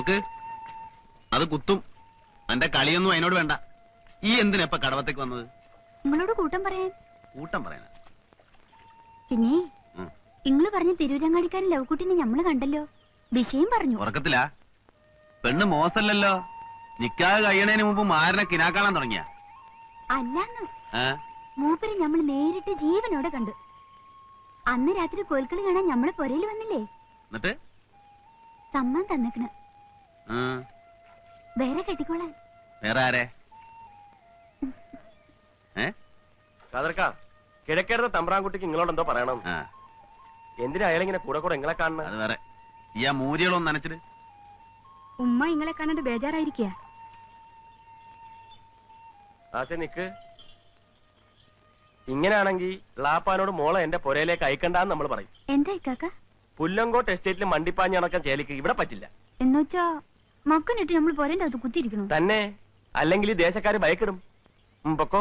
നോക്ക്, അത് കുത്തും. എന്റെ കളിയൊന്നും അതിനോട് വേണ്ട. ഈ എന്തിനാ കടവത്തേക്ക് വന്നത്? നിങ്ങളോട് കൂട്ടം പറയാൻ. കൂട്ടം പറയാനാ? പിന്നെ നിങ്ങള് പറഞ്ഞ തിരൂരങ്ങാടിക്കാരൻ ലവ്കുട്ടിനെ ഞമ്മള് കണ്ടല്ലോ. വിഷയം പറഞ്ഞു. ഉറക്കത്തിലാ? പെണ്ണ് മോശമല്ലല്ലോ. നിക്കാഹ് കഴിയണേന് മുമ്പ് മാരനെ കിനാക്കാണാൻ തുടങ്ങിയ? അല്ലാന്ന്, മൂപ്പര് ഞമ്മള് നേരിട്ട് ജീവനോടെ കണ്ടു. അന്ന് രാത്രി കോൽക്കളി കാണാൻ ഞമ്മള് പൊരയിൽ വന്നില്ലേ? എന്നിട്ട് സമ്മതം തന്നിക്കണ്. വേറെ കെട്ടിക്കോളാൻ. വേറെ ആരെ? കിഴക്കേടുന്ന തമ്പ്രാൻകുട്ടിക്ക് നിങ്ങളോടെന്തോ പറയണം. എന്തിനാ അയാളിങ്ങനെ കൂടെ കൂടെ നിങ്ങളെ കാണണം? അത് വേറെ. ഈ ആ മൂരികളൊന്നും നനച്ചിട്ട് ഉമ്മ നിങ്ങളെ കാണാണ്ട് ബേജാറായിരിക്കുക. ആശ നിക്ക്. ഇങ്ങനെയാണെങ്കിൽ ളാപ്പാനോട് മോളെ എന്റെ പുരയിലേക്ക് അയക്കണ്ടെന്ന് നമ്മൾ പറയും. എന്താ ഇക്കാക്ക? പുല്ലങ്കോട്ട് എസ്റ്റേറ്റിൽ മണ്ടിപ്പാഞ്ഞ് നടക്കാൻ ചേലിക്ക് ഇവിടെ പറ്റില്ല. എന്നുവെച്ചാ മക്കനിട്ട് നമ്മൾ പൊരേന്റെ അകത്ത് കുത്തിയിരിക്കണു തന്നെ. അല്ലെങ്കിൽ ദേശക്കാര് ഭയക്കിടും. പൊക്കോ.